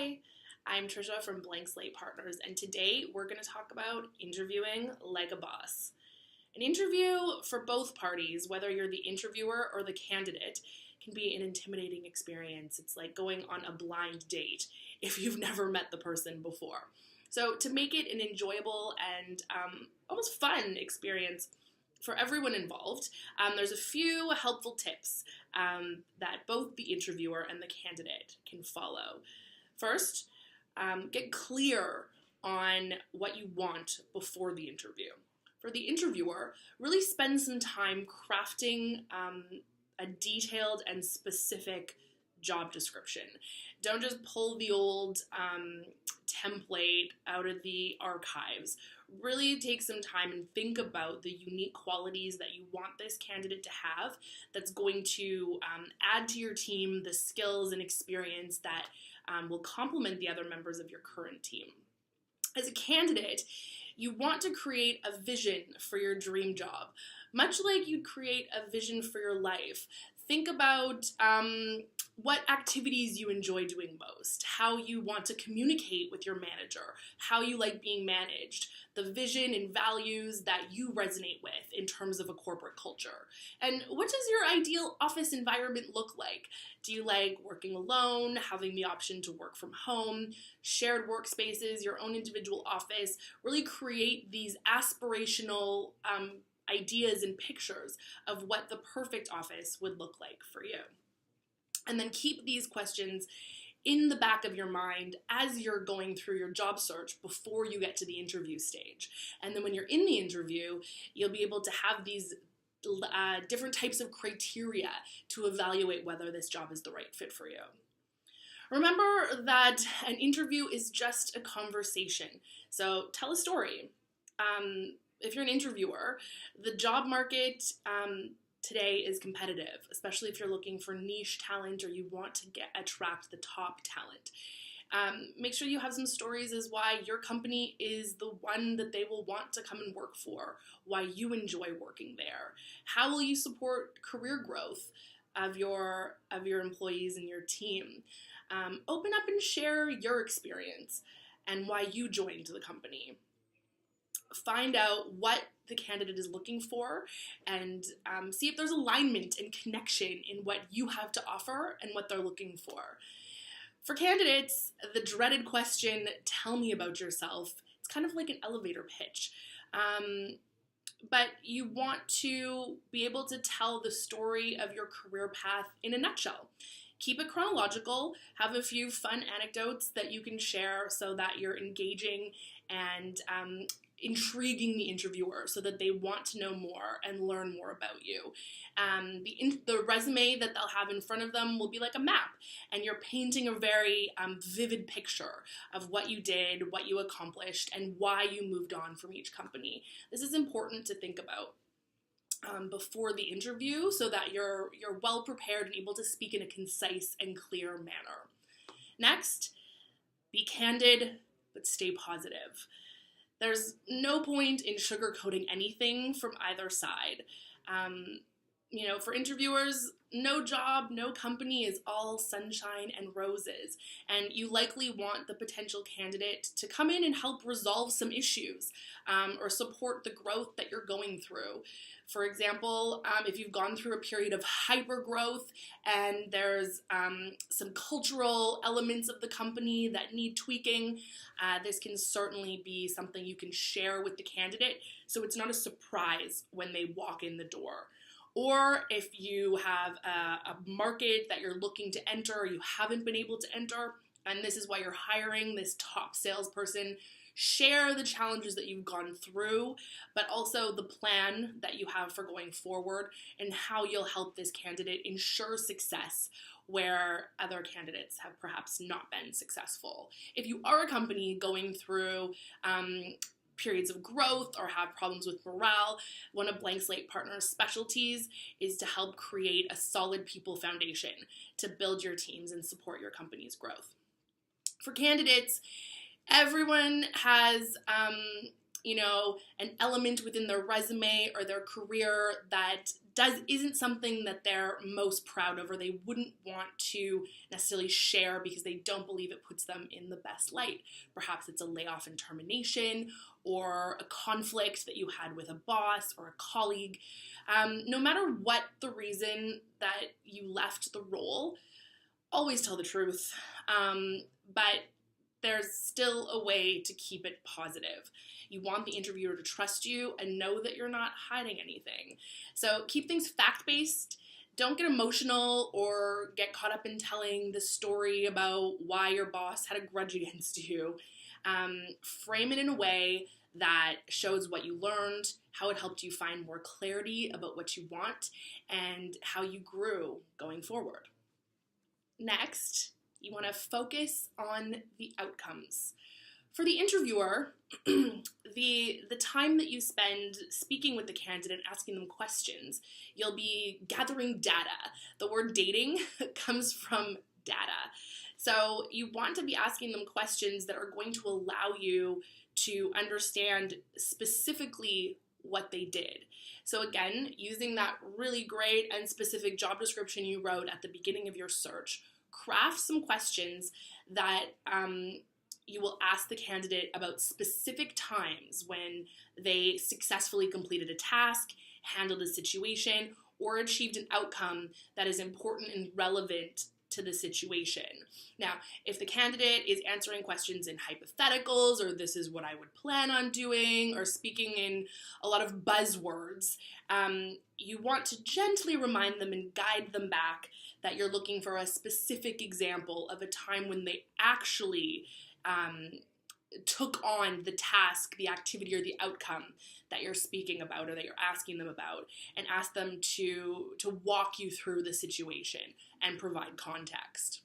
Hi, I'm Trisha from Blank Slate Partners, and today we're going to talk about interviewing like a boss. An interview for both parties, whether you're the interviewer or the candidate, can be an intimidating experience. It's like going on a blind date if you've never met the person before. So to make it an enjoyable and almost fun experience for everyone involved, there's a few helpful tips that both the interviewer and the candidate can follow. First, get clear on what you want before the interview. For the interviewer, really spend some time crafting a detailed and specific job description. Don't just pull the old template out of the archives. Really take some time and think about the unique qualities that you want this candidate to have that's going to add to your team the skills and experience that will complement the other members of your current team. As a candidate, you want to create a vision for your dream job, much like you'd create a vision for your life. Think about what activities you enjoy doing most, how you want to communicate with your manager, how you like being managed, the vision and values that you resonate with in terms of a corporate culture. And what does your ideal office environment look like? Do you like working alone, having the option to work from home, shared workspaces, your own individual office? Really create these aspirational ideas and pictures of what the perfect office would look like for you. And then keep these questions in the back of your mind as you're going through your job search before you get to the interview stage. And then when you're in the interview, you'll be able to have these different types of criteria to evaluate whether this job is the right fit for you. Remember that an interview is just a conversation. So tell a story. If you're an interviewer, the job market today is competitive, especially if you're looking for niche talent or you want to attract the top talent. Make sure you have some stories as why your company is the one that they will want to come and work for, why you enjoy working there. How will you support career growth of your employees and your team? Open up and share your experience and why you joined the company. Find out what the candidate is looking for and see if there's alignment and connection in what you have to offer and what they're looking for. For candidates, the dreaded question, tell me about yourself, it's kind of like an elevator pitch. But you want to be able to tell the story of your career path in a nutshell. Keep it chronological, have a few fun anecdotes that you can share so that you're engaging and intriguing the interviewer so that they want to know more and learn more about you. The resume that they'll have in front of them will be like a map, and you're painting a very vivid picture of what you did, what you accomplished, and why you moved on from each company. This is important to think about before the interview so that you're well prepared and able to speak in a concise and clear manner. Next, be candid, but stay positive. There's no point in sugarcoating anything from either side. For interviewers, no job, no company is all sunshine and roses, and you likely want the potential candidate to come in and help resolve some issues or support the growth that you're going through. For example, if you've gone through a period of hyper growth and there's some cultural elements of the company that need tweaking, this can certainly be something you can share with the candidate so it's not a surprise when they walk in the door. Or if you have a market that you're looking to enter or you haven't been able to enter, and this is why you're hiring this top salesperson, share the challenges that you've gone through, but also the plan that you have for going forward and how you'll help this candidate ensure success where other candidates have perhaps not been successful. If you are a company going through periods of growth or have problems with morale, one of Blank Slate Partners' specialties is to help create a solid people foundation to build your teams and support your company's growth. For candidates, everyone has an element within their resume or their career that isn't something that they're most proud of, or they wouldn't want to necessarily share because they don't believe it puts them in the best light. Perhaps it's a layoff and termination, or a conflict that you had with a boss or a colleague. No matter what the reason that you left the role, always tell the truth. But there's still a way to keep it positive. You want the interviewer to trust you and know that you're not hiding anything. So keep things fact-based. Don't get emotional or get caught up in telling the story about why your boss had a grudge against you. Frame it in a way that shows what you learned, how it helped you find more clarity about what you want, and how you grew going forward. Next, you want to focus on the outcomes. For the interviewer, the time that you spend speaking with the candidate, asking them questions, you'll be gathering data. The word dating comes from data. So you want to be asking them questions that are going to allow you to understand specifically what they did. So again, using that really great and specific job description you wrote at the beginning of your search, craft some questions that you will ask the candidate about specific times when they successfully completed a task, handled a situation, or achieved an outcome that is important and relevant to the situation. Now, if the candidate is answering questions in hypotheticals, or this is what I would plan on doing, or speaking in a lot of buzzwords, you want to gently remind them and guide them back that you're looking for a specific example of a time when they actually took on the task, the activity, or the outcome that you're speaking about or that you're asking them about, and ask them to walk you through the situation and provide context.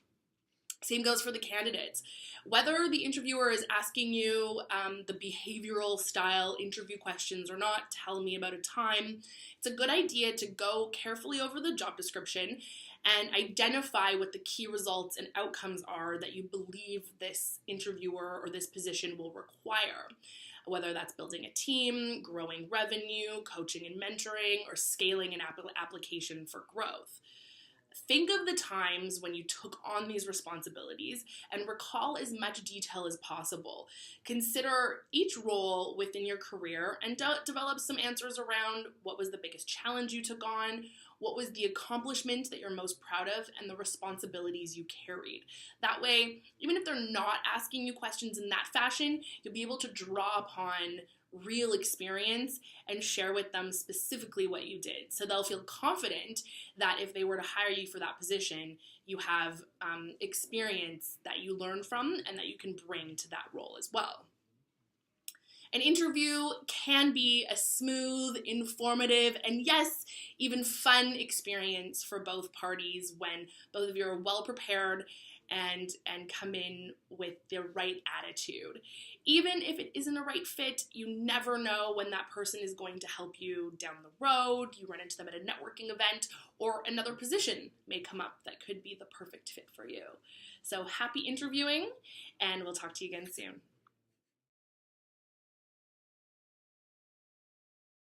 Same goes for the candidates. Whether the interviewer is asking you the behavioral style interview questions or not, tell me about a time, it's a good idea to go carefully over the job description and identify what the key results and outcomes are that you believe this interviewer or this position will require. Whether that's building a team, growing revenue, coaching and mentoring, or scaling an application for growth. Think of the times when you took on these responsibilities and recall as much detail as possible. Consider each role within your career and develop some answers around what was the biggest challenge you took on, what was the accomplishment that you're most proud of, and the responsibilities you carried. That way, even if they're not asking you questions in that fashion, you'll be able to draw upon real experience and share with them specifically what you did. So they'll feel confident that if they were to hire you for that position, you have experience that you learn from and that you can bring to that role as well. An interview can be a smooth, informative, and yes, even fun experience for both parties when both of you are well prepared and come in with the right attitude. Even if it isn't a right fit, you never know when that person is going to help you down the road. You run into them at a networking event, or another position may come up that could be the perfect fit for you. So happy interviewing, and we'll talk to you again soon.